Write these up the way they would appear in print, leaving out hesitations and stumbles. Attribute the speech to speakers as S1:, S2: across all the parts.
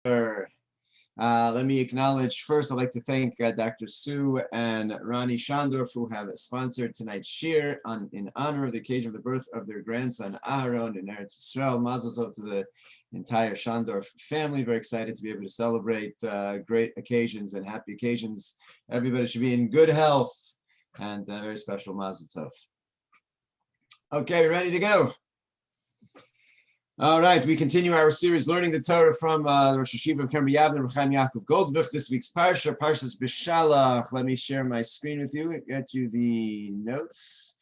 S1: Let me acknowledge first, I'd like to thank Dr. Sue and Ronnie Shandorf, who have sponsored tonight's Shiur in honor of the occasion of the birth of their grandson Aaron in Eretz Yisrael. Mazel tov to the entire Shandorf family. Very excited to be able to celebrate great occasions and happy occasions. Everybody should be in good health, and a very special Mazel tov. Okay, ready to go? All right, we continue our series learning the Torah from the Rosh Yeshiva of Kerem Rav Chaim Yaakov Goldvicht. This week's Parsha, Parsha's Beshalach. Let me share my screen with you, get you the notes.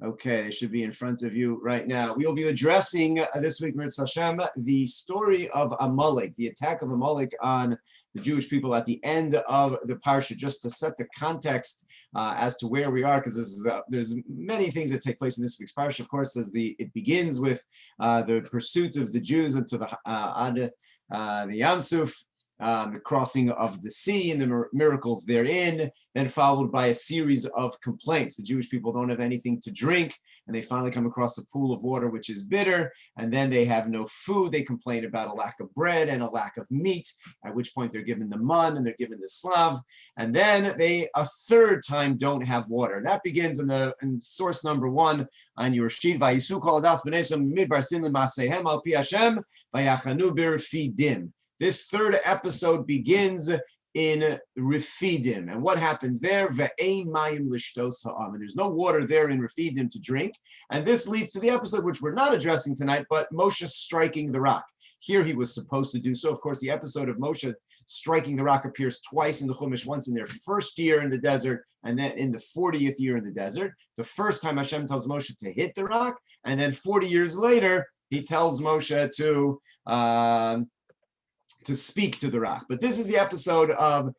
S1: Okay, they should be in front of you right now. We will be addressing this week, Mirz Hashem, the story of Amalek, the attack of Amalek on the Jewish people at the end of the Parsha, just to set the context as to where we are, because there's many things that take place in this week's Parsha. Of course, it begins with the pursuit of the Jews into the Yam Suf, the crossing of the sea and the miracles therein, then followed by a series of complaints. The Jewish people don't have anything to drink, and they finally come across a pool of water which is bitter, and then they have no food. They complain about a lack of bread and a lack of meat, at which point they're given the mun and they're given the slav, and then they a third time don't have water. That begins in source number 1 on your sheet. Vayisu kol adas b'neisam midbar sinlim masehem al pi Hashem vayachanu b'refidim. This third episode begins in Refidim. And what happens there? Ve'ein mayim lishtos ha'am. And there's no water there in Refidim to drink. And this leads to the episode which we're not addressing tonight, but Moshe striking the rock. Here he was supposed to do so. Of course, the episode of Moshe striking the rock appears twice in the Chumash, once in their first year in the desert, and then in the 40th year in the desert. The first time Hashem tells Moshe to hit the rock, and then 40 years later, he tells Moshe to speak to the rock. But this is the episode of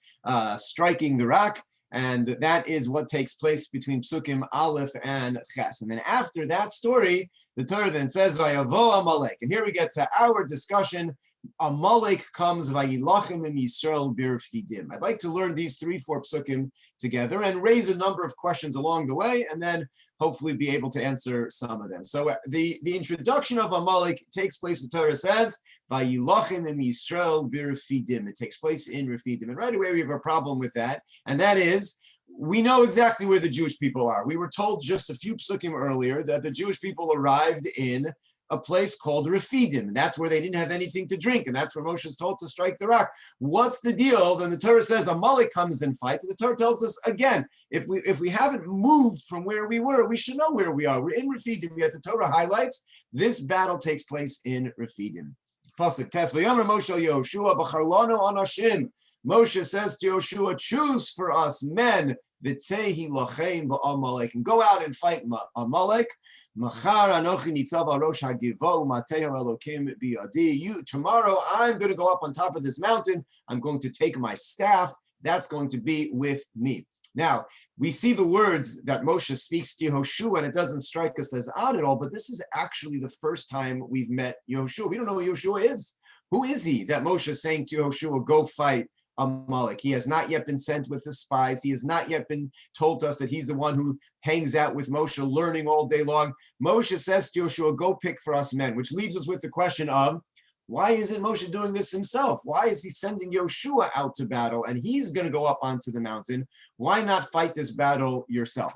S1: striking the rock, and that is what takes place between Psukim Aleph and Ches. And then after that story, the Torah then says, Vayavo Amalek. And here we get to our discussion. Amalek comes, Vayilachim im Yisrael birfidim. I'd like to learn these 3-4 psukim together and raise a number of questions along the way, and then hopefully be able to answer some of them. So the introduction of Amalek takes place, the Torah says, Vayilachim im Yisrael birfidim. It takes place in Refidim. And right away we have a problem with that, and that is, we know exactly where the Jewish people are. We were told just a few psukim earlier that the Jewish people arrived in a place called Refidim. That's where they didn't have anything to drink, and that's where Moshe is told to strike the rock. What's the deal? Then the Torah says Amalek comes and fights, and the Torah tells us again, if we haven't moved from where we were, we should know where we are. We're in Refidim, yet the Torah highlights this battle takes place in Refidim. Pasuk Tes, V'yomer Moshe Yehoshua b'charlanu anashim. Moshe says to Yehoshua, choose for us men, v'tzehi lachem ba'amalek, and go out and fight Amalek. Machar anochi nitzav al rosh hagiva u'matehu elokim biyadi. Tomorrow I'm going to go up on top of this mountain. I'm going to take my staff. That's going to be with me. Now, we see the words that Moshe speaks to Yehoshua, and it doesn't strike us as odd at all, but this is actually the first time we've met Yehoshua. We don't know who Yehoshua is. Who is he that Moshe is saying to Yehoshua, go fight Amalek? He has not yet been sent with the spies. He has not yet been told to us that he's the one who hangs out with Moshe, learning all day long. Moshe says to Yehoshua, go pick for us men, which leaves us with the question of, why isn't Moshe doing this himself? Why is he sending Yehoshua out to battle and he's going to go up onto the mountain? Why not fight this battle yourself?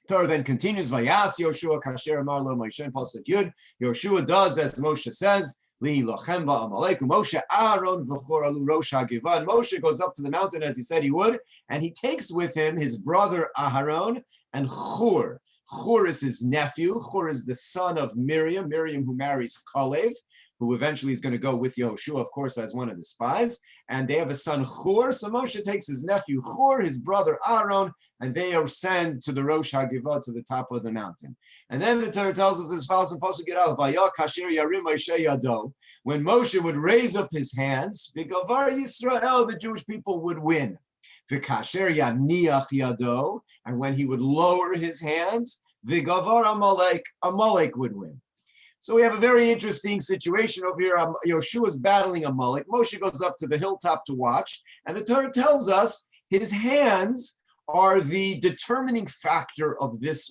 S1: Torah then continues, Vayas Yehoshua kasher amar lo Moshe pasuk Yud. Yehoshua does as Moshe says. Moshe Aaron v'chor alu rosh hagiva. And Moshe goes up to the mountain as he said he would, and he takes with him his brother Aharon and Chur. Chur is his nephew. Chur is the son of Miriam who marries Kalev, who eventually is going to go with Yehoshua, of course, as one of the spies. And they have a son, Chur. So Moshe takes his nephew, Chur, his brother, Aaron, and they ascend to the Rosh Hagiva, to the top of the mountain. And then the Torah tells us as follows in Pasuk Yud, Vayah kasher yarim Moshe yado. When Moshe would raise up his hands, V'gavar Yisrael, the Jewish people would win. V'kasher yaniach yado. And when he would lower his hands, V'gavar Amalek would win. So we have a very interesting situation over here. Yehoshua is battling Amalek. Moshe goes up to the hilltop to watch, and the Torah tells us his hands are the determining factor of this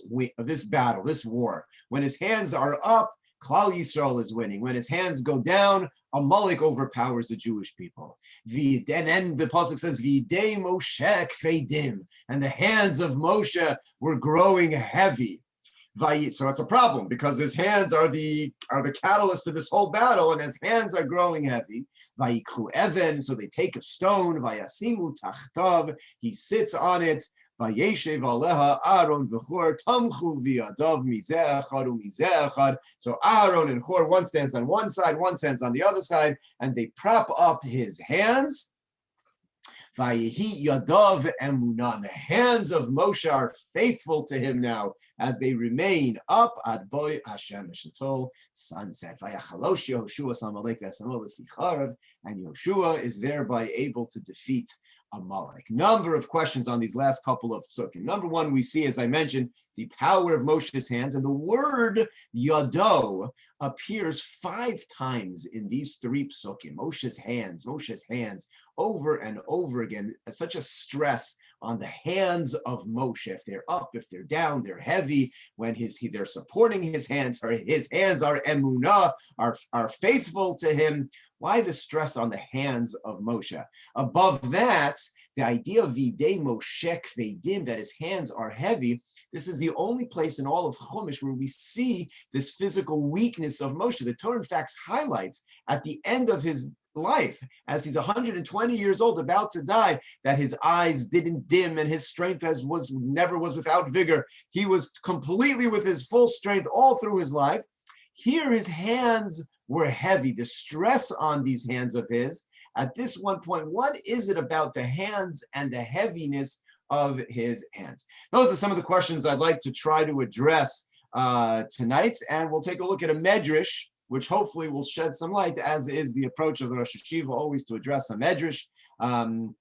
S1: battle, this war. When his hands are up, Klal Yisrael is winning. When his hands go down, Amalek overpowers the Jewish people. And then the pasuk says, "V'idei Moshe kfeidim," and the hands of Moshe were growing heavy. So that's a problem because his hands are the catalyst to this whole battle, and his hands are growing heavy. Vayikru even, so they take a stone. Vayasimu tachtav, he sits on it. Vayeshev aleha Aaron v'Chor tamchu v'yadav mizeh echad u'mizeh echad. So Aaron and Chor, one stands on one side, one stands on the other side, and they prop up his hands. Vayehi yadav emunah. The hands of Moshe are faithful to him now as they remain up ad boy Hashem Shatol sunset. Vayachalosh Yehoshua Amalek v'Asamol v'Ficharav, and Yehoshua is thereby able to defeat Amalek. Number of questions on these last couple of psukim. Number one, we see, as I mentioned, the power of Moshe's hands, and the word yado appears 5 times in these 3 psukim. Moshe's hands, over and over again. Such a stress on the hands of Moshe. If they're up, if they're down, they're heavy. When they're supporting his hands are emunah, are faithful to him. Why the stress on the hands of Moshe? Above that, the idea of Videi Moshe Kvedim, that his hands are heavy, this is the only place in all of Chumash where we see this physical weakness of Moshe. The Torah, in fact, highlights at the end of his life, as he's 120 years old, about to die, that his eyes didn't dim and his strength never was without vigor. He was completely with his full strength all through his life. Here his hands were heavy, the stress on these hands of his. At this one point, what is it about the hands and the heaviness of his hands? Those are some of the questions I'd like to try to address tonight, and we'll take a look at a medrash, which hopefully will shed some light, as is the approach of the Rosh Yeshiva, always to address a medrash, and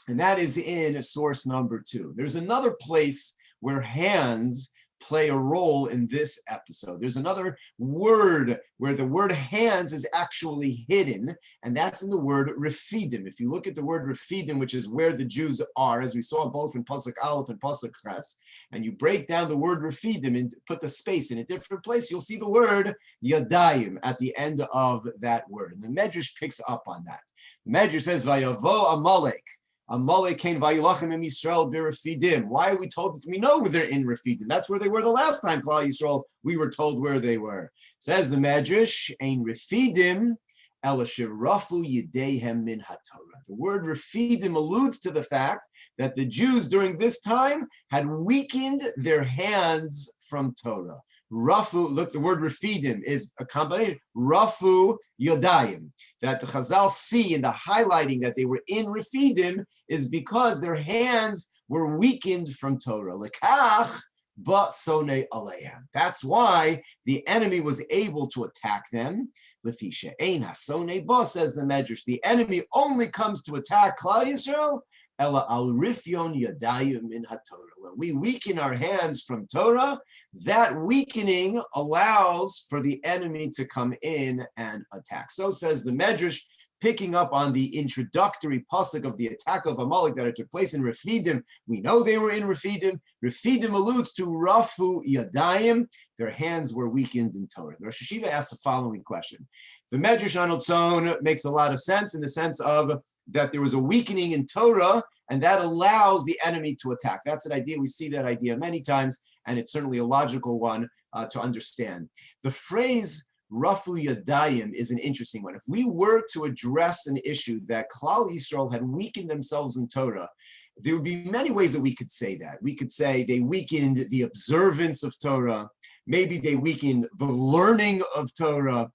S1: that is in source number 2. There's another place where hands play a role in this episode. There's another word where the word hands is actually hidden, and that's in the word refidim. If you look at the word refidim, which is where the Jews are, as we saw both in Pasuk Aleph and Pasuk Ches, and you break down the word refidim and put the space in a different place, you'll see the word yadayim at the end of that word. And the Medrash picks up on that. The Medrash says, Vayavo Amalek. Amalek came vayilachem im Yisrael b'refidim. Why are we told this? We know they're in refidim. That's where they were the last time, Klal Yisrael. We were told where they were. Says the Medrash, ein refidim ela shirafu yedeihem min haTorah. The word refidim alludes to the fact that the Jews during this time had weakened their hands from Torah. Rafu, look, the word refidim is a combination, Rafu Yodayim, that the Chazal see in the highlighting that they were in refidim is because their hands were weakened from Torah. Lekach ba'sonei aleihem. That's why the enemy was able to attack them. Lefisha ein hasonei ba, says the Medrash, the enemy only comes to attack Klal Yisrael ela al rifyon yadayim min haTorah. When we weaken our hands from Torah, that weakening allows for the enemy to come in and attack. So says the Medrash, picking up on the introductory pasuk of the attack of Amalek that it took place in Refidim. We know they were in Refidim. Refidim alludes to Rafu Yadayim. Their hands were weakened in Torah. The Rosh Yeshiva asked the following question. The Medrash on its own makes a lot of sense in the sense of that there was a weakening in Torah, and that allows the enemy to attack. That's an idea. We see that idea many times, and it's certainly a logical one to understand. The phrase Rafu Yadayim is an interesting one. If we were to address an issue that Klal Yisrael had weakened themselves in Torah, there would be many ways that we could say that. We could say they weakened the observance of Torah. Maybe they weakened the learning of Torah.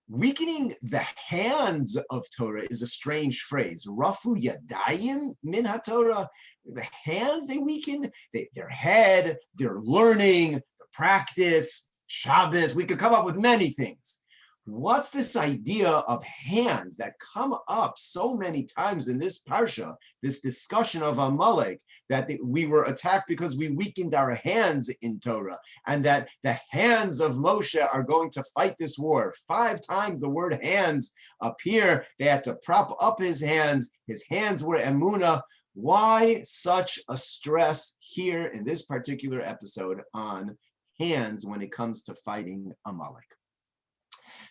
S1: Weakening the hands of Torah is a strange phrase. Rafu Yadayim min haTorah. The hands they weakened, their head, their learning, the practice, Shabbos. We could come up with many things. What's this idea of hands that come up so many times in this Parsha, this discussion of Amalek, that we were attacked because we weakened our hands in Torah, and that the hands of Moshe are going to fight this war? 5 times the word hands appear. They had to prop up his hands. His hands were emunah. Why such a stress here in this particular episode on hands when it comes to fighting Amalek?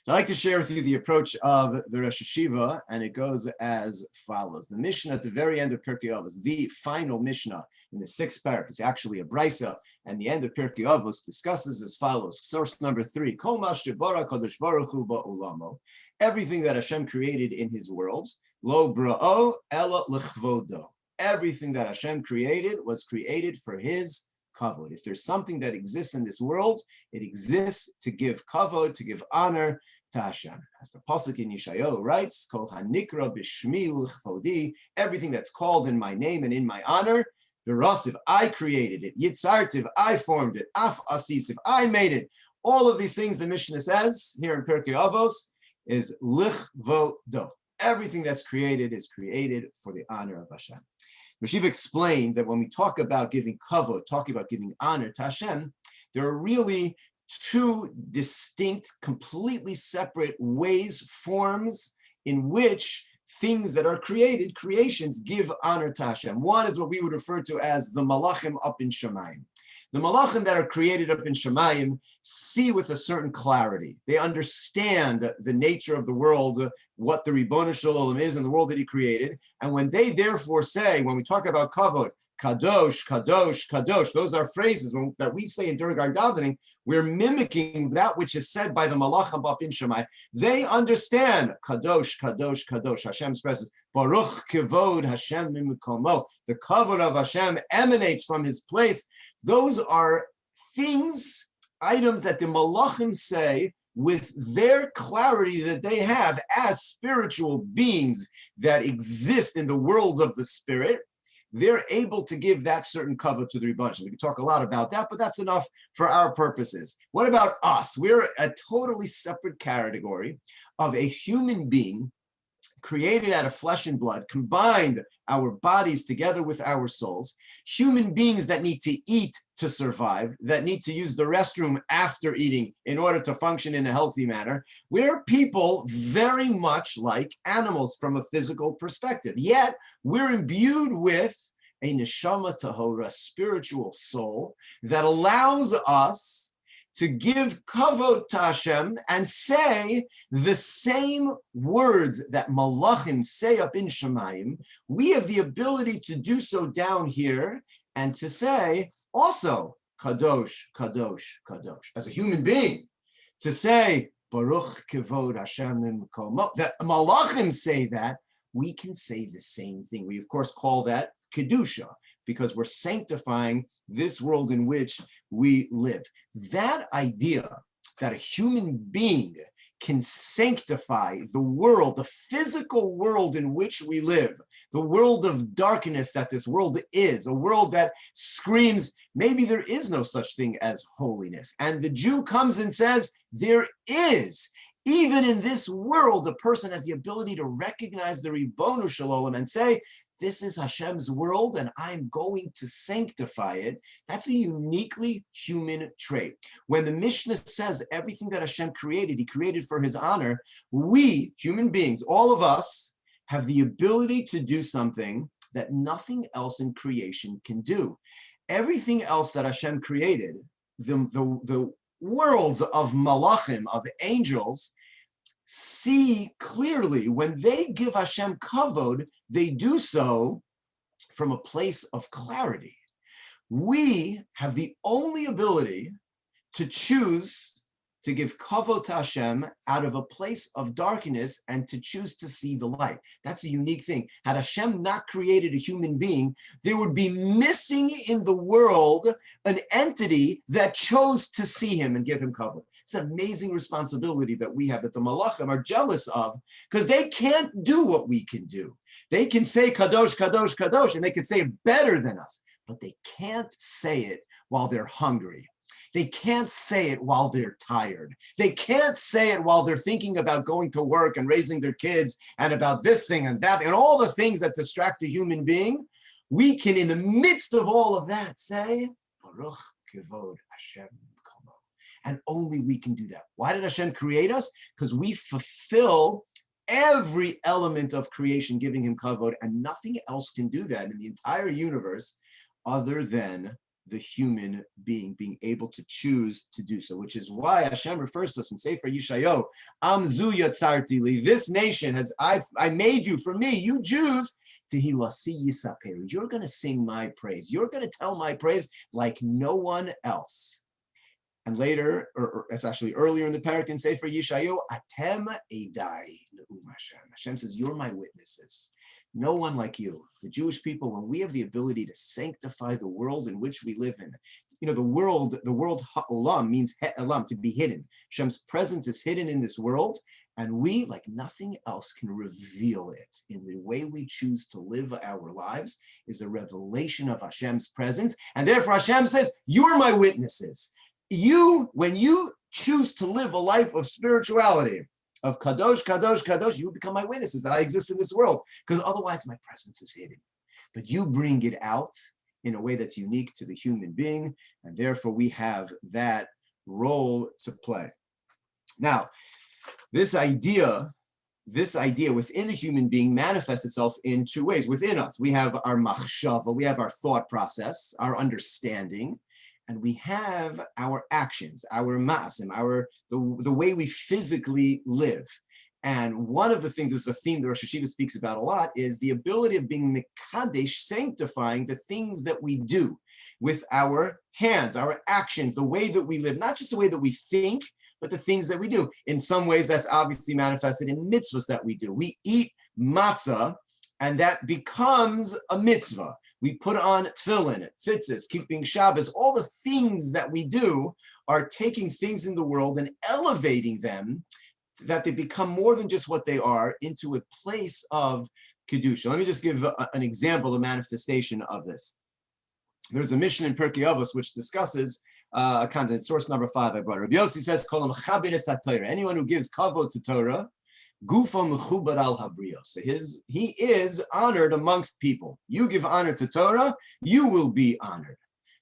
S1: So I'd like to share with you the approach of the Rosh Yeshiva, and it goes as follows. The Mishnah at the very end of Pirkei Avos, the final Mishnah in the 6th parak, is actually a brisa, and the end of Pirkei Avos discusses as follows. Source number 3, Kol ma shebara Kadosh Baruch Hu ba'olamo. Everything that Hashem created in his world, lo bra'o ela l'chvodo. Everything that Hashem created was created for his kavod. If there's something that exists in this world, it exists to give kavod, to give honor to Hashem. As the pasuk in Yeshayahu writes, Kol hanikra b'shmi l'chvodi, everything that's called in my name and in my honor, v'rasiv, I created it, yitzartiv, I formed it, af asisiv, I made it. All of these things the Mishnah says here in Pirkei Avos is lichvodo. Everything that's created is created for the honor of Hashem. Yeshiva explained that when we talk about giving kavod, talking about giving honor to Hashem, there are really two distinct, completely separate ways, forms in which things that are created, creations, give honor to Hashem. One is what we would refer to as the malachim up in Shemayim. The malachim that are created up in Shemayim see with a certain clarity. They understand the nature of the world, what the Ribono Shel Olam is in the world that he created. And when they therefore say, when we talk about kavod, kadosh, kadosh, kadosh, those are phrases that we say during our davening, we're mimicking that which is said by the malachim up in Shemayim. They understand kadosh, kadosh, kadosh, Hashem's presence. Baruch kivod Hashem mimikomo. The kavod of Hashem emanates from his place. Those are things, items that the malachim say with their clarity that they have as spiritual beings that exist in the world of the spirit. They're able to give that certain cover to the Rebbe. We can talk a lot about that, but that's enough for our purposes. What about us? We're a totally separate category of a human being created out of flesh and blood, combined our bodies together with our souls, human beings that need to eat to survive, that need to use the restroom after eating in order to function in a healthy manner. We're people very much like animals from a physical perspective, yet we're imbued with a neshama tahora, spiritual soul that allows us to give kavod to Hashem and say the same words that malachim say up in Shemayim. We have the ability to do so down here and to say also kadosh, kadosh, kadosh. As a human being, to say baruch kivod Hashem mimkomo, that malachim say that, we can say the same thing. We of course call that kedusha, because we're sanctifying this world in which we live. That idea that a human being can sanctify the world, the physical world in which we live, the world of darkness that this world is, a world that screams, maybe there is no such thing as holiness. And the Jew comes and says, there is. Even in this world, a person has the ability to recognize the Ribono Shel Olam and say, this is Hashem's world and I'm going to sanctify it. That's a uniquely human trait. When the Mishnah says everything that Hashem created, he created for his honor, we, human beings, all of us, have the ability to do something that nothing else in creation can do. Everything else that Hashem created, the worlds of malachim, of angels, see clearly when they give Hashem kavod, they do so from a place of clarity. We have the only ability to choose to give kavod to Hashem out of a place of darkness and to choose to see the light. That's a unique thing. Had Hashem not created a human being, there would be missing in the world an entity that chose to see him and give him kavod. It's an amazing responsibility that we have, that the malachim are jealous of, because they can't do what we can do. They can say kadosh, kadosh, kadosh, and they can say it better than us, but they can't say it while they're hungry. They can't say it while they're tired. They can't say it while they're thinking about going to work and raising their kids and about this thing and that and all the things that distract a human being. We can, in the midst of all of that, say, Baruch kivod Hashem mimkomo. And only we can do that. Why did Hashem create us? Because we fulfill every element of creation, giving him kavod, and nothing else can do that in the entire universe other than the human being being able to choose to do so, which is why Hashem refers to us in Sefer Yeshayahu, Am zu yatzarti li, this nation I made you for me, you Jews, tehilasi yisaperu. You're going to sing my praise. You're going to tell my praise like no one else. And later, or it's actually earlier in the parak in Sefer Yeshayahu, Atem edai le'um Hashem. Hashem says, you're my witnesses. No one like you. The Jewish people, when we have the ability to sanctify the world in which we live in, the world ha'olam means he'olam, to be hidden. Hashem's presence is hidden in this world, and we, like nothing else, can reveal it. In the way we choose to live our lives is a revelation of Hashem's presence, and therefore Hashem says, you're my witnesses. When you choose to live a life of spirituality, of kadosh, kadosh, kadosh, you become my witnesses that I exist in this world, because otherwise my presence is hidden. But you bring it out in a way that's unique to the human being, and therefore we have that role to play. Now, this idea within the human being manifests itself in two ways within us. We have our machshava, we have our thought process, our understanding, and we have our actions, our maasim, the way we physically live. And one of the things, this is a theme that Rosh Yeshiva speaks about a lot, is the ability of being mekadesh, sanctifying the things that we do with our hands, our actions, the way that we live, not just the way that we think, but the things that we do. In some ways, that's obviously manifested in mitzvahs that we do. We eat matzah, and that becomes a mitzvah. We put on tefillin, tzitzis, keeping Shabbos. All the things that we do are taking things in the world and elevating them, that they become more than just what they are, into a place of kedusha. Let me just give an example, a manifestation of this. There's a mission in Pirkei Avos which discusses a content. Source number 5 I brought. Rabbi Yossi says, anyone who gives kavod to Torah, Gufa mechubar al habrios. So he is honored amongst people. You give honor to Torah, you will be honored.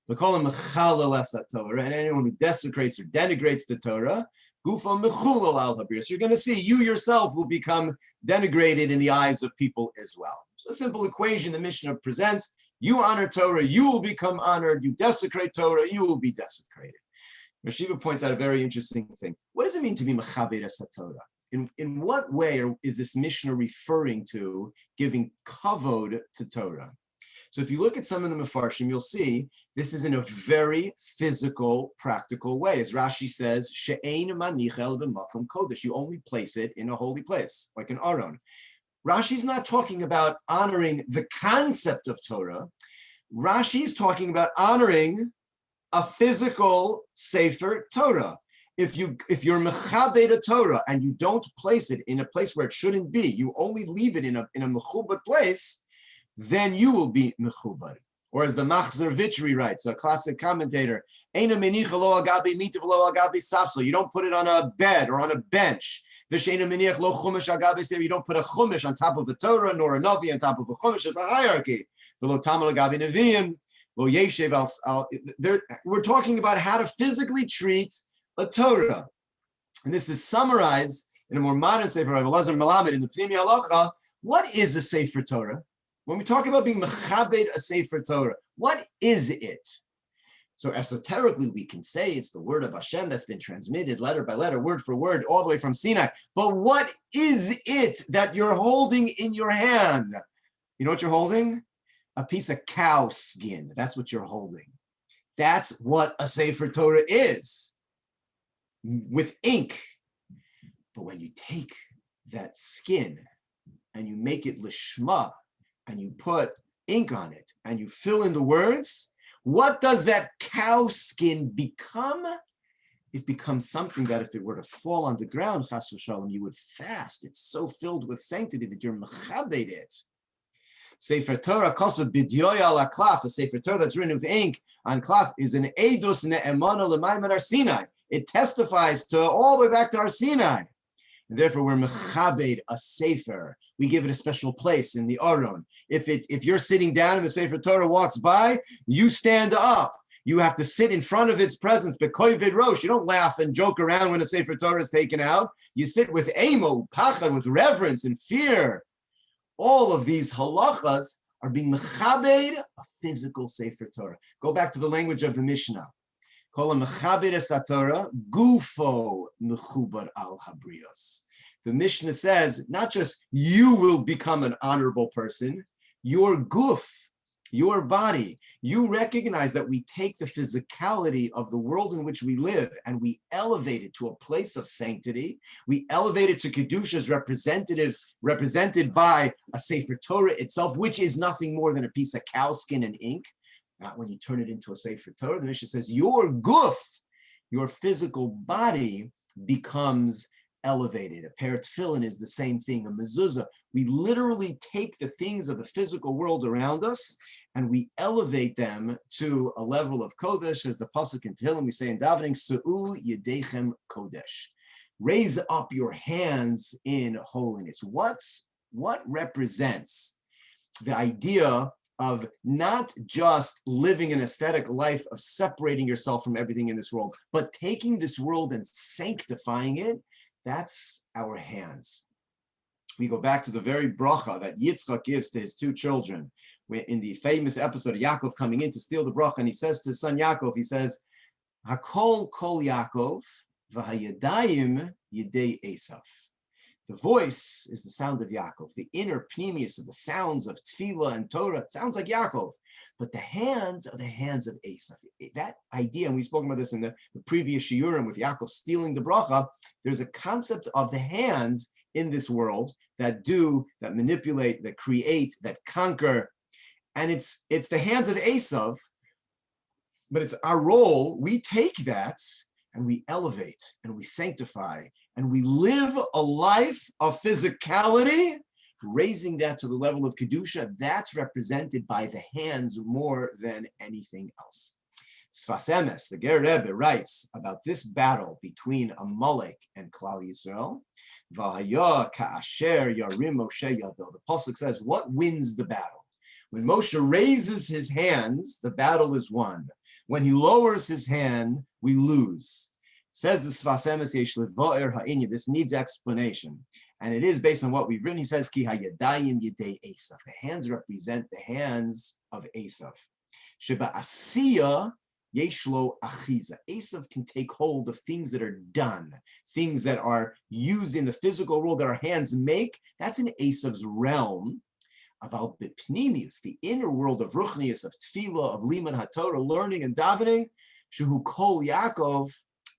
S1: And anyone who desecrates or denigrates the Torah, Gufa mechulal al habrios. You're going to see you yourself will become denigrated in the eyes of people as well. So a simple equation the Mishnah presents: you honor Torah, you will become honored. You desecrate Torah, you will be desecrated. Yeshiva points out a very interesting thing. What does it mean to be mechaber es Torah? In what way is this Mishnah referring to giving kavod to Torah? So if you look at some of the Mefarshim, you'll see this is in a very physical, practical way. As Rashi says, she'ein manichel b'makom kodesh. You only place it in a holy place, like an aron. Rashi's not talking about honoring the concept of Torah. Rashi is talking about honoring a physical Sefer Torah. If you're mechabed a Torah and you don't place it in a place where it shouldn't be, you only leave it in a mechubad place, then you will be mechubad. Or as the Machzer Vitri writes, a classic commentator, Eina menicha lo agabi mitav lo agabi safsel. You don't put it on a bed or on a bench. V'sheina menich lo chumash agabi sefer. You don't put a chumash on top of a Torah nor a navi on top of a chumash. There's a hierarchy. V'lo tamal agabi neviim. Lo yeshev al. We're talking about how to physically treat a Torah. And this is summarized in a more modern Sefer Rav Elazar Melamed in the Pnimi Halacha. What is a Sefer Torah? When we talk about being mechabed a Sefer Torah, what is it? So esoterically, we can say it's the word of Hashem that's been transmitted letter by letter, word for word, all the way from Sinai. But what is it that you're holding in your hand? You know what you're holding? A piece of cow skin. That's what you're holding. That's what a Sefer Torah is, with ink. But when you take that skin and you make it lishma, and you put ink on it, and you fill in the words, what does that cow skin become? It becomes something that if it were to fall on the ground, chas v'shalom, you would fast. It's so filled with sanctity that you're mechabed it. Sefer Torah, kosav b'dyoy ala klaf, a Sefer Torah that's written with ink on klaf, is an edus ne'emana l'mayim Har Sinai. It testifies to all the way back to Har Sinai. And therefore, we're mechabed a sefer. We give it a special place in the aron. If you're sitting down and the Sefer Torah walks by, you stand up. You have to sit in front of its presence. Bekoivid rosh. You don't laugh and joke around when a Sefer Torah is taken out. You sit with emo, pachad, with reverence and fear. All of these halachas are being mechabed a physical Sefer Torah. Go back to the language of the Mishnah. Kol mechabed es Torah, gufo mechubar al habrios. The Mishnah says, not just you will become an honorable person, your guf, your body, you recognize that we take the physicality of the world in which we live and we elevate it to a place of sanctity. We elevate it to Kedusha's represented by a Sefer Torah itself, which is nothing more than a piece of cow skin and ink. Not when you turn it into a Sefer Torah. The Mishnah says, your guf, your physical body becomes elevated. A pair of tefillin is the same thing, a mezuzah. We literally take the things of the physical world around us and we elevate them to a level of kodesh, as the pasuk in Tehillim we say in davening, Su'u yedechem kodesh. Raise up your hands in holiness. What represents the idea of not just living an aesthetic life of separating yourself from everything in this world, but taking this world and sanctifying it? That's our hands. We go back to the very bracha that Yitzchak gives to his two children. In the famous episode of Yaakov coming in to steal the bracha, and he says to his son Yaakov, he says, Hakol kol Yaakov, v'hayadayim yedei Esav. The voice is the sound of Yaakov. The inner pneumius of the sounds of tefillah and Torah sounds like Yaakov, but the hands are the hands of Esav. That idea, and we've spoken about this in the previous shiurim with Yaakov stealing the bracha, there's a concept of the hands in this world that manipulate, that create, that conquer, and it's the hands of Esav, but it's our role. We take that and we elevate and we sanctify and we live a life of physicality, raising that to the level of Kedusha. That's represented by the hands more than anything else. Sfas Emes, the Ger Rebbe, writes about this battle between Amalek and Klal Yisrael. V'haya ka'asher yarim Moshe yado. The pasuk says, what wins the battle? When Moshe raises his hands, the battle is won. When he lowers his hand, we lose. Says the Sfas Emes, yesh levo'er ha'inyan. This needs explanation. And it is based on what we've written. He says, Ki hayadayim yedei Esav. The hands represent the hands of Esav. Sheba asiya yeshlo achiza. Esav can take hold of things that are done, things that are used in the physical world that our hands make. That's in Esav's realm. About bipnimius, the inner world of ruchnius, of tefillah, of liman haTorah, learning and davening, shehu kol Yaakov,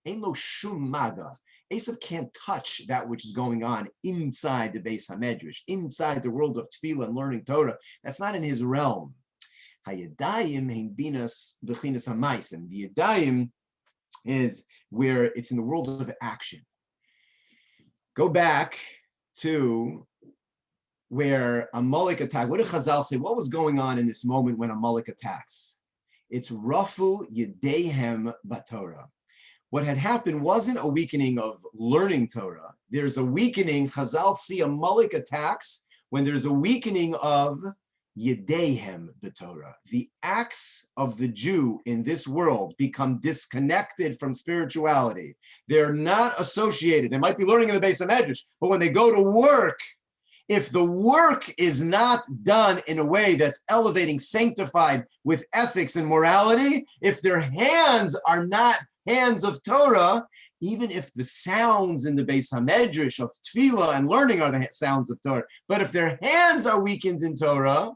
S1: ein lo shum maga. Esav can't touch that which is going on inside the Beis HaMedrash, inside the world of tefillah and learning Torah. That's not in his realm. Hayadayim hein binas bechinas hamaisim. The yadayim is where it's in the world of action. Go back to where Amalek attacked. What did Chazal say? What was going on in this moment when Amalek attacks? It's Rafu Yedehem Batorah. What had happened wasn't a weakening of learning Torah. There's a weakening. Chazal see Amalek attacks when there's a weakening of Yedehem Batorah. The acts of the Jew in this world become disconnected from spirituality. They're not associated. They might be learning in the Beis HaMedrash, but when they go to work, if the work is not done in a way that's elevating, sanctified with ethics and morality, if their hands are not hands of Torah, even if the sounds in the Beis HaMedrash of tefillah and learning are the sounds of Torah, but if their hands are weakened in Torah,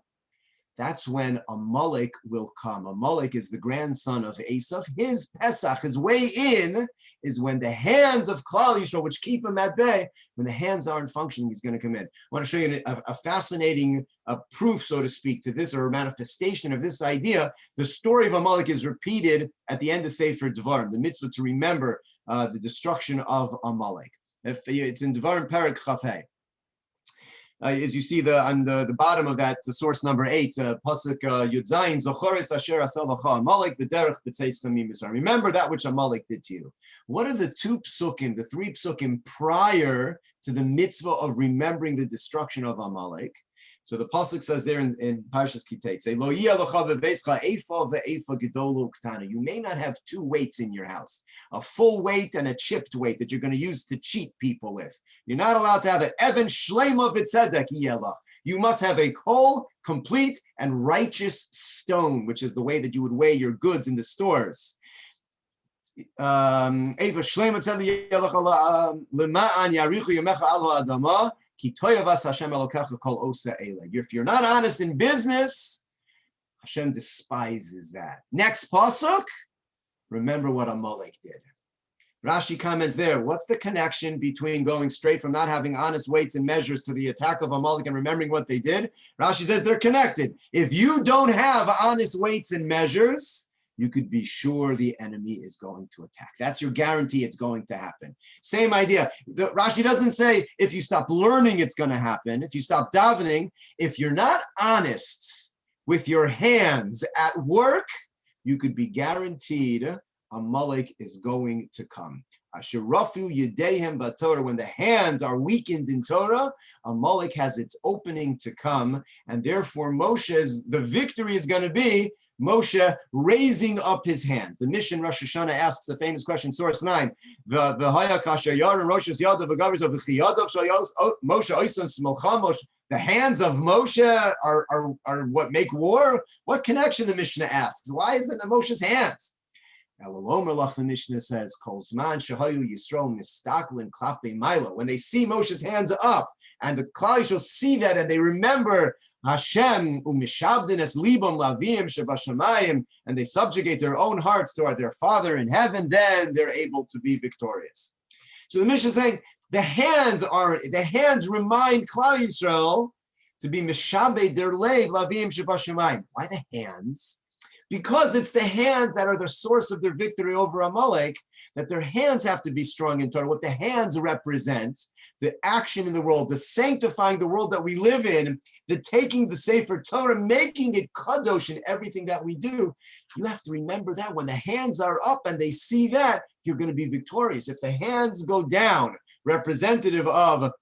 S1: that's when Amalek will come. Amalek is the grandson of Esav. His Pesach, his way in, is when the hands of Klal Yisrael, which keep him at bay, when the hands aren't functioning, he's going to come in. I want to show you a fascinating proof, so to speak, to this, or a manifestation of this idea. The story of Amalek is repeated at the end of Sefer Devarim, the mitzvah to remember the destruction of Amalek. It's in Devarim Perek Chafei. As you see on the bottom of that, source number 8, pasuk Yud Zayin, Zochores Asher Aseh Lacha Amalek B'derech B'tzeis Tamim Yisrael. Remember that which Amalek did to you. What are the 2 psukim, the 3 psukim prior to the mitzvah of remembering the destruction of Amalek? So the pasuk says there in Parshas Kitei, say Lo yeh lecha bebeischa efa ve'efa gedolu ktana. You may not have 2 weights in your house, a full weight and a chipped weight that you're going to use to cheat people with. You're not allowed to have it. Even shleima v'tzedek yeh lach. You must have a whole, complete, and righteous stone, which is the way that you would weigh your goods in the stores. If you're not honest in business, Hashem despises that. Next pasuk, remember what Amalek did. Rashi comments there, what's the connection between going straight from not having honest weights and measures to the attack of Amalek and remembering what they did? Rashi says they're connected. If you don't have honest weights and measures, you could be sure the enemy is going to attack. That's your guarantee it's going to happen. Same idea. Rashi doesn't say if you stop learning, it's going to happen. If you stop davening, if you're not honest with your hands at work, you could be guaranteed Amalek is going to come. Asherafu Yedehem Batorah, when the hands are weakened in Torah, Amalek has its opening to come, and therefore the victory is going to be Moshe raising up his hands. The mission Rosh Hashanah asks a famous question, source 9. The hands of Moshe are what make war? What connection, the Mishnah asks? Why is it Moshe's hands? The Mishnah says, when they see Moshe's hands up, and the Klal Yisrael see that, and they remember Hashem, and they subjugate their own hearts to their Father in heaven, then they're able to be victorious. So the Mishnah is saying, the hands remind Klal Yisrael to be mishabed their leiv lavim shebashamayim. Why the hands? Because it's the hands that are the source of their victory over Amalek, that their hands have to be strong in Torah. What the hands represent, the action in the world, the sanctifying the world that we live in, the taking the Sefer Torah, making it kadosh in everything that we do. You have to remember that when the hands are up and they see that, you're going to be victorious. If the hands go down, representative of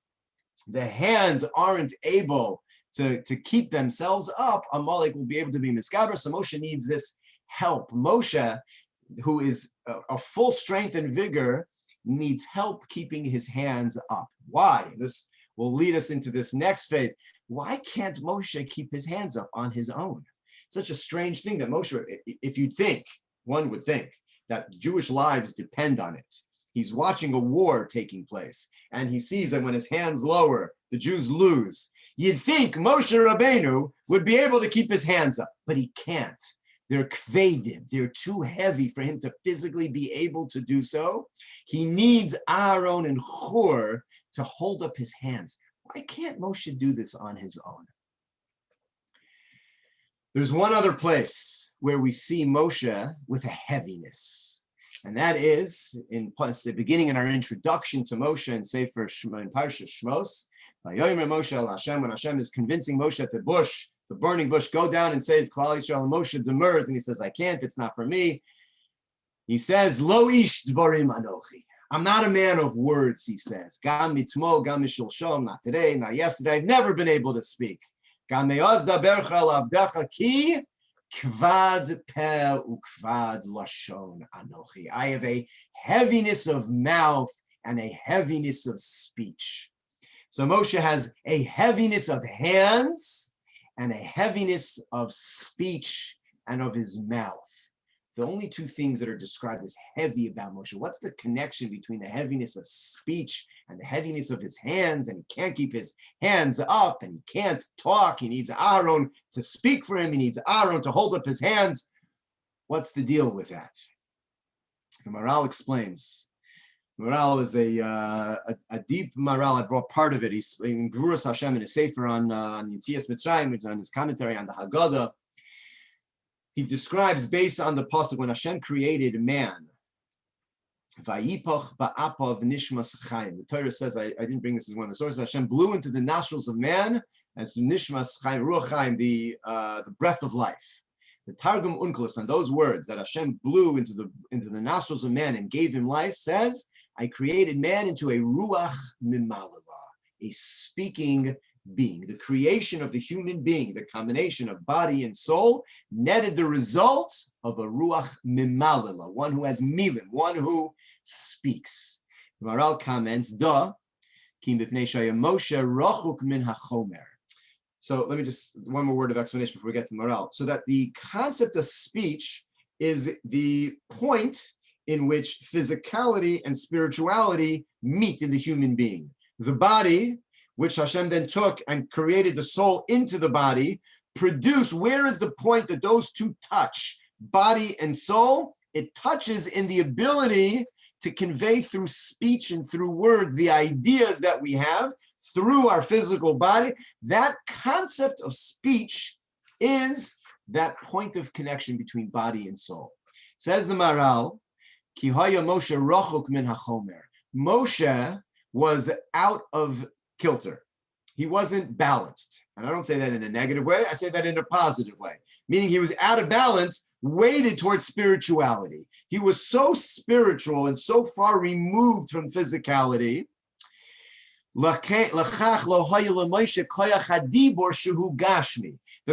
S1: the hands aren't able to keep themselves up, Amalek will be able to be miskaber. So Moshe needs this help. Moshe, who is a full strength and vigor, needs help keeping his hands up. Why? This will lead us into this next phase. Why can't Moshe keep his hands up on his own? Such a strange thing that Moshe, if you'd think, one would think that Jewish lives depend on it. He's watching a war taking place, and he sees that when his hands lower, the Jews lose. You'd think Moshe Rabbeinu would be able to keep his hands up, but he can't. They're kvedim. They're too heavy for him to physically be able to do so. He needs Aaron and Hur to hold up his hands. Why can't Moshe do this on his own? There's one other place where we see Moshe with a heaviness, and that is in the beginning in our introduction to Moshe in Sefer in Parsha Shmos. Moshe, when Hashem is convincing Moshe at the bush, the burning bush, go down and save Klal Yisrael, and Moshe demurs, and he says, I can't, it's not for me. He says, Lo ish dvarim anochi. I'm not a man of words, he says. Gam mitmo, gam mishulshom, not today, not yesterday, I've never been able to speak. Gam me'oz dabercha l'avdecha ki kvad peh ukvad lashon anochi. I have a heaviness of mouth and a heaviness of speech. So Moshe has a heaviness of hands and a heaviness of speech and of his mouth. The only two things that are described as heavy about Moshe. What's the connection between the heaviness of speech and the heaviness of his hands? And he can't keep his hands up and he can't talk. He needs Aaron to speak for him. He needs Aaron to hold up his hands. What's the deal with that? The Maral explains. Maral is a deep Maral. I brought part of it. He's in Gvuras Hashem in his Sefer on Yetzias Mitzrayim, on his commentary on the Haggadah. He describes based on the pasuk when Hashem created man. Vayipach ba'apav nishmas chayim. The Torah says, I didn't bring this as one of the sources. Hashem blew into the nostrils of man as nishmas chayim, ruach chayim, the breath of life. The Targum Unkelus on those words that Hashem blew into the nostrils of man and gave him life says, I created man into a ruach mimalala, a speaking being. The creation of the human being, the combination of body and soul, netted the result of a ruach mimalala, one who has milim, one who speaks. The Maral comments, Moshe rachuk min hachomer. So let me just, one more word of explanation before we get to the moral. So that the concept of speech is the point in which physicality and spirituality meet in the human being. The body, which Hashem then took and created the soul into the body, where is the point that those two touch, body and soul? It touches in the ability to convey through speech and through words the ideas that we have through our physical body. That concept of speech is that point of connection between body and soul. Says the Maral, Ki haya Moshe rachok min hachomer. Moshe was out of kilter. He wasn't balanced. And I don't say that in a negative way. I say that in a positive way, meaning he was out of balance, weighted towards spirituality. He was so spiritual and so far removed from physicality. The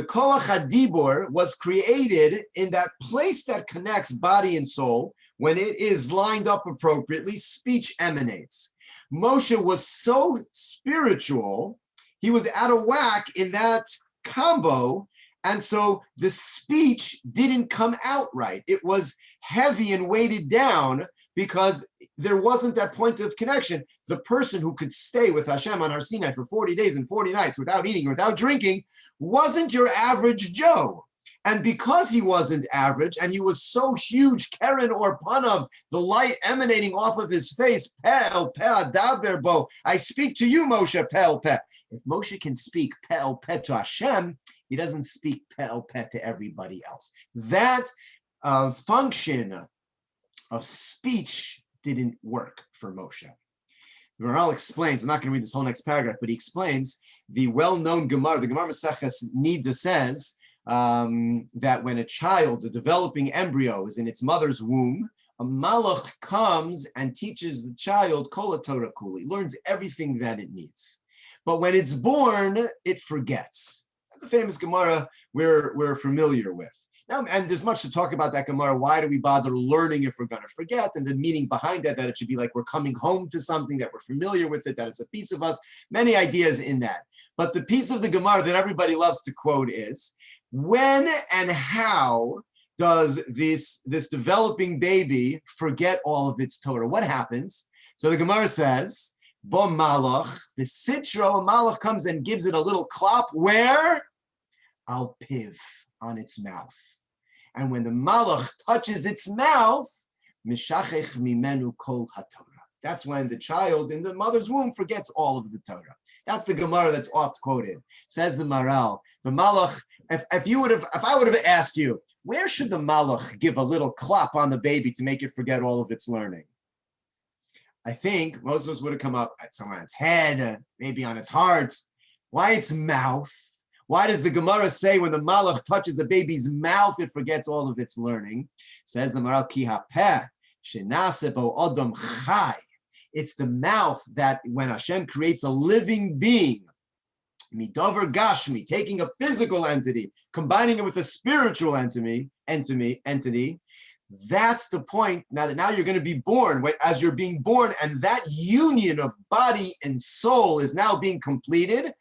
S1: koach hadibor was created in that place that connects body and soul. When it is lined up appropriately, speech emanates. Moshe was so spiritual, he was out of whack in that combo, and so the speech didn't come out right. It was heavy and weighted down because there wasn't that point of connection. The person who could stay with Hashem on Har Sinai for 40 days and 40 nights without eating or without drinking wasn't your average Joe. And because he wasn't average and he was so huge, Kerem or Panav, the light emanating off of his face, Pel, Peh, Daber Bo, I speak to you, Moshe, Pel, Peh. If Moshe can speak Pel, Peh to Hashem, he doesn't speak Pel, Peh to everybody else. That function of speech didn't work for Moshe. The Maral explains, I'm not going to read this whole next paragraph, but he explains the well-known Gemara. The Gemara Maseches Nida says that when a child, a developing embryo, is in its mother's womb, a malach comes and teaches the child Kol HaTorah Kuli, learns everything that it needs. But when it's born, it forgets. That's a famous Gemara we're familiar with. Now, and there's much to talk about that Gemara. Why do we bother learning if we're going to forget? And the meaning behind that it should be like we're coming home to something, that we're familiar with it, that it's a piece of us. Many ideas in that. But the piece of the Gemara that everybody loves to quote is, when and how does this developing baby forget all of its Torah? What happens? So the Gemara says, Bo malach, the sitro, malach comes and gives it a little klop. Where? Al piv, on its mouth. And when the malach touches its mouth, mishachech mimenu kol haTorah. That's when the child in the mother's womb forgets all of the Torah. That's the Gemara that's oft quoted. Says the Maral, the malach. If I would have asked you, where should the malach give a little clap on the baby to make it forget all of its learning? I think most of us would have come up at somewhere on its head, maybe on its heart. Why its mouth? Why does the Gemara say when the malach touches the baby's mouth, it forgets all of its learning? Says the Maral, ki hapeh shenaseh bo odom chai. It's the mouth that when Hashem creates a living being, midover gashmi, taking a physical entity, combining it with a spiritual entity, that's the point. Now you're going to be born, as you're being born, and that union of body and soul is now being completed.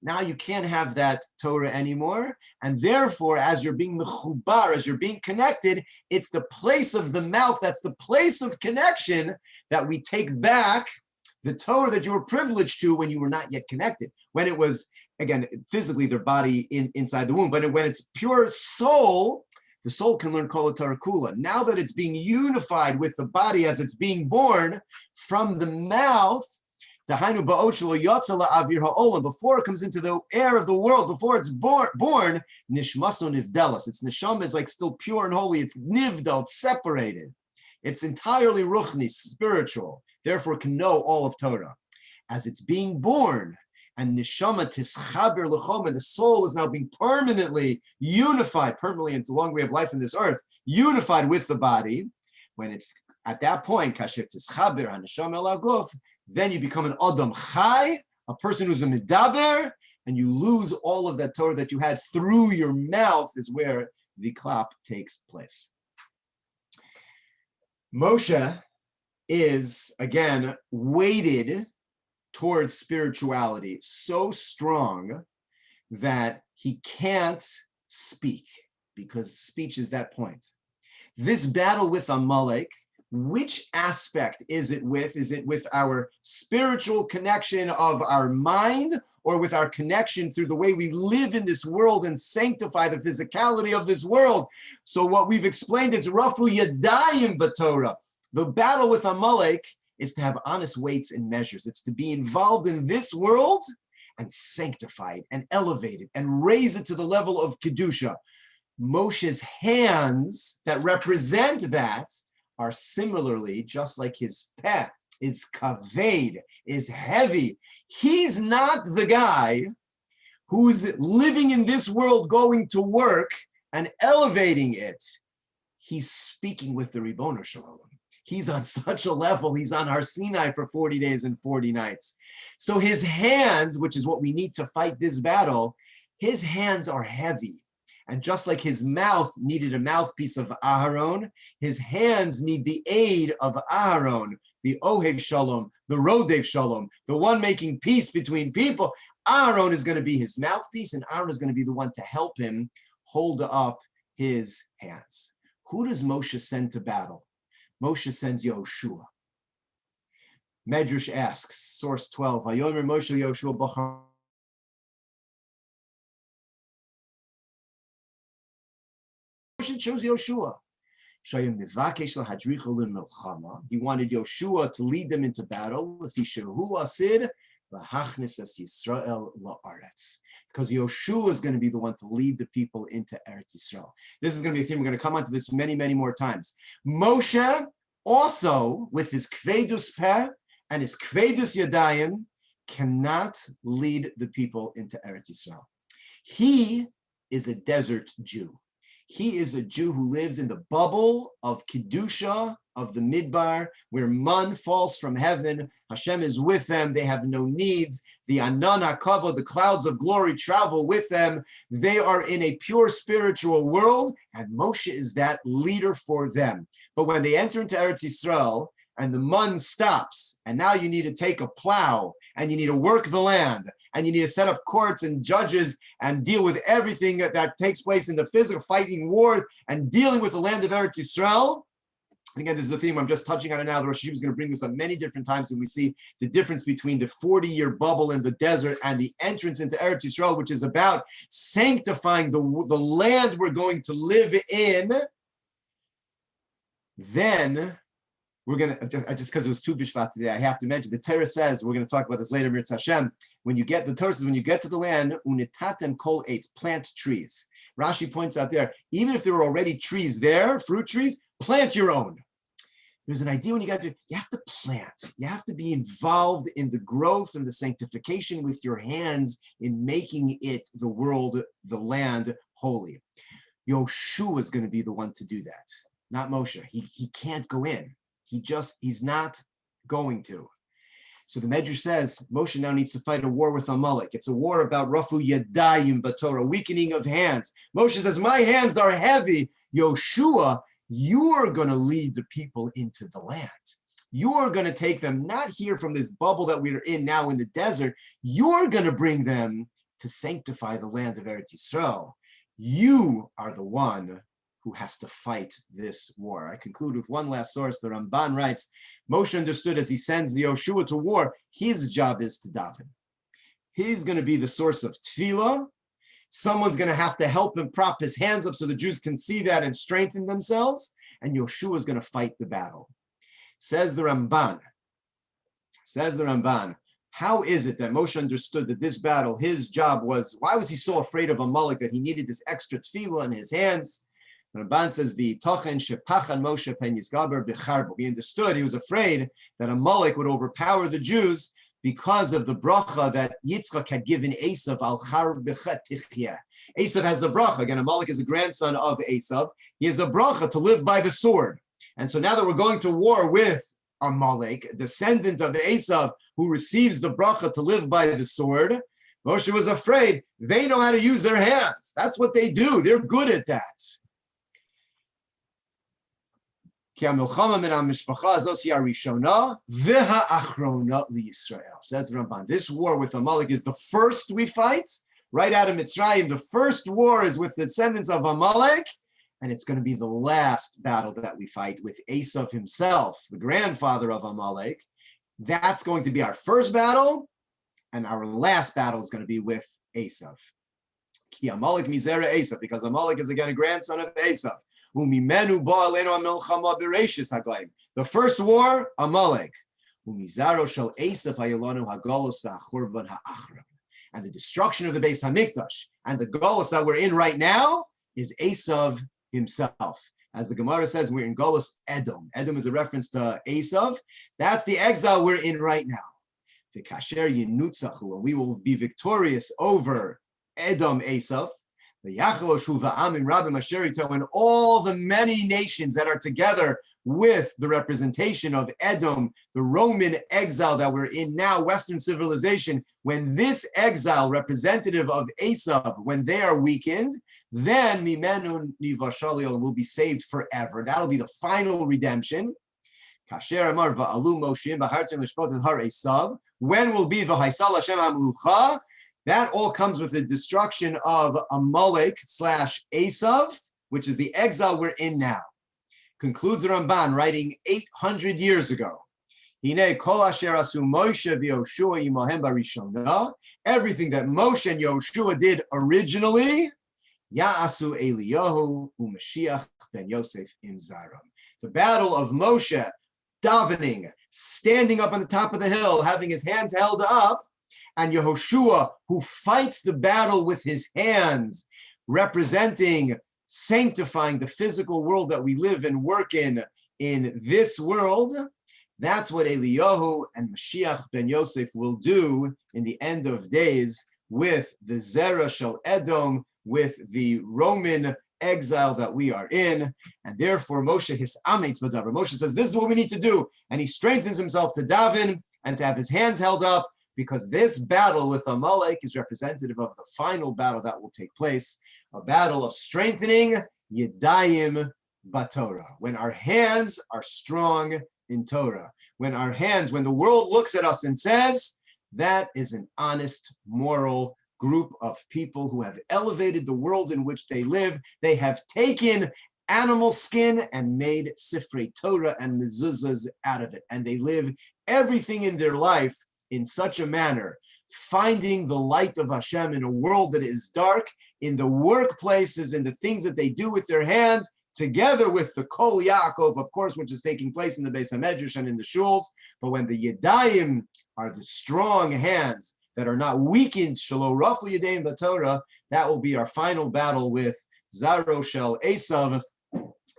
S1: Now you can't have that Torah anymore. And therefore, as you're being mechubar, as you're being connected, it's the place of the mouth, that's the place of connection that we take back the Torah that you were privileged to when you were not yet connected. When it was, again, physically their body inside the womb, but when it's pure soul, the soul can learn Kol HaTorah Kula. Now that it's being unified with the body as it's being born from the mouth, before it comes into the air of the world, before it's born, nishmaso nivdelas. Its neshama is like still pure and holy. It's nivdal, it's separated. It's entirely ruchni, spiritual. Therefore, can know all of Torah. As it's being born, and neshama tischaber l'chom, and the soul is now being permanently unified, permanently into the long way of life in this earth, unified with the body. When it's at that point, kasher tischaber haneshama el haguf, then you become an Adam Chai, a person who's a Medaber, and you lose all of that Torah that you had through your mouth is where the klap takes place. Moshe is, again, weighted towards spirituality so strong that he can't speak, because speech is that point. This battle with Amalek, which aspect is it with? Is it with our spiritual connection of our mind, or with our connection through the way we live in this world and sanctify the physicality of this world? So what we've explained is Rafu Yadayim B'Torah. The battle with Amalek is to have honest weights and measures. It's to be involved in this world and sanctify it and elevate it and raise it to the level of Kedusha. Moshe's hands that represent that are similarly, just like his peh is kaved, is heavy. He's not the guy who's living in this world, going to work and elevating it. He's speaking with the Ribono Shalom. He's on such a level. He's on Har Sinai for 40 days and 40 nights. So his hands, which is what we need to fight this battle, his hands are heavy. And just like his mouth needed a mouthpiece of Aharon, his hands need the aid of Aharon, the Ohev Shalom, the Rodev Shalom, the one making peace between people. Aharon is going to be his mouthpiece, and Aharon is going to be the one to help him hold up his hands. Who does Moshe send to battle? Moshe sends Yoshua. Medrash asks, source 12, Vayomer Moshe Yoshua Bachar. Moshe chose Yoshua. He wanted Yoshua to lead them into battle. Because Yoshua is going to be the one to lead the people into Eretz Yisrael. This is going to be a theme. We're going to come onto this many, many more times. Moshe also, with his kvedus peh and his kvedus yadayim, cannot lead the people into Eretz Yisrael. He is a desert Jew. He is a Jew who lives in the bubble of Kedusha, of the Midbar, where man falls from heaven. Hashem is with them. They have no needs. The Anan HaKavod, the clouds of glory, travel with them. They are in a pure spiritual world, and Moshe is that leader for them. But when they enter into Eretz Yisrael, and the man stops, and now you need to take a plow, and you need to work the land, and you need to set up courts and judges and deal with everything that takes place in the physical, fighting wars and dealing with the land of Eretz Yisrael. And again, this is a theme I'm just touching on it now. The Rosh Yeshiva is going to bring this up many different times, and we see the difference between the 40-year bubble in the desert and the entrance into Eretz Yisrael, which is about sanctifying the land we're going to live in. Then we're going to, just because it was Tu B'Shvat today, I have to mention, the Torah says, we're going to talk about this later, Mirz Hashem, when you get to the land, unitatem kol eitz, plant trees. Rashi points out there, even if there were already trees there, fruit trees, plant your own. There's an idea when you have to plant. You have to be involved in the growth and the sanctification with your hands in making it, the world, the land, holy. Yoshua is going to be the one to do that, not Moshe. He can't go in. He's not going to. So the Medrash says Moshe now needs to fight a war with Amalek. It's a war about Rafu Yadayim B'Torah, weakening of hands. Moshe says, my hands are heavy. Yoshua, you're going to lead the people into the land. You're going to take them not here from this bubble that we're in now in the desert. You're going to bring them to sanctify the land of Eretz Yisrael. You are the one who has to fight this war. I conclude with one last source. The Ramban writes, Moshe understood as he sends Yoshua to war, his job is to daven. He's going to be the source of tefillah. Someone's going to have to help him prop his hands up so the Jews can see that and strengthen themselves. And Yoshua is going to fight the battle. Says the Ramban, how is it that Moshe understood that this battle, his job was, why was he so afraid of Amalek that he needed this extra tefillah in his hands? The Ramban says, he understood, he was afraid that Amalek would overpower the Jews because of the bracha that Yitzchak had given Esav, al char b'chet tichya. Esav has a bracha. Again, Amalek is a grandson of Esav. He has a bracha to live by the sword. And so now that we're going to war with Amalek, descendant of Esav, who receives the bracha to live by the sword, Moshe was afraid they know how to use their hands. That's what they do. They're good at that. Says Ramban, this war with Amalek is the first we fight. right out of Mitzrayim. The first war is with the descendants of Amalek, and it's going to be the last battle that we fight with Esav himself, the grandfather of Amalek. That's going to be our first battle, and our last battle is going to be with Esav. Ki Amalek mizera Esav, because Amalek is again a grandson of Esav. Umimenu ba alenu hamilchama b'reishis haglayim. The first war, Amalek. Umizaro shel Esav hayolanu hagolos v'achurban ha'achram. And the destruction of the Beis Hamikdash and the Golos that we're in right now is Esav himself. As the Gemara says, we're in Golos Edom. Edom is a reference to Esav. That's the exile we're in right now. V'kasher yinutzachu, and we will be victorious over Edom, Esav. V'yachalo shuva amim rabim asher ito, and all the many nations that are together with the representation of Edom, the Roman exile that we're in now, Western civilization. When this exile, representative of Esav, when they are weakened, then Mimenu Nivashaliel will be saved forever. That'll be the final redemption. Kasher Amar Va'alu Moshe B'hartim Lishpotin Har Esav. When will be the Haisal Hashem HaMelucha? That all comes with the destruction of Amalek / Esav, which is the exile we're in now. Concludes the Ramban, writing 800 years ago. Everything that Moshe and Yoshua did originally, Ya'asu Eliyahu u'Mashiach ben Yosef im Zaram. The battle of Moshe, davening, standing up on the top of the hill, having his hands held up, and Yehoshua, who fights the battle with his hands, representing sanctifying the physical world that we live and work in this world. That's what Eliyahu and Mashiach ben Yosef will do in the end of days with the Zera Shel Edom, with the Roman exile that we are in. And therefore Moshe his ametz b'davar. Moshe says, this is what we need to do. And he strengthens himself to daven and to have his hands held up, because this battle with Amalek is representative of the final battle that will take place, a battle of strengthening Yedayim Batorah. When our hands are strong in Torah, when the world looks at us and says, that is an honest, moral group of people who have elevated the world in which they live. They have taken animal skin and made Sifrei Torah and mezuzahs out of it. And they live everything in their life in such a manner, finding the light of Hashem in a world that is dark, in the workplaces, in the things that they do with their hands, together with the Kol Yaakov, of course, which is taking place in the Beis HaMedrash and in the shuls. But when the Yedayim are the strong hands that are not weakened, Shelo Rafu Yedayim B'Torah, that will be our final battle with Zaro Shel Esav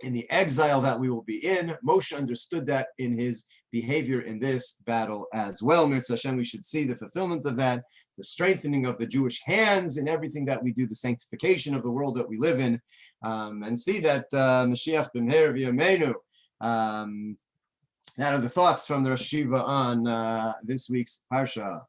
S1: in the exile that we will be in. Moshe understood that in his behavior in this battle as well. Mirz Hashem, we should see the fulfillment of that, the strengthening of the Jewish hands in everything that we do, the sanctification of the world that we live in, and see that Mashiach b'meher v'yameinu. That are the thoughts from the Rosh Yeshiva on this week's Parsha.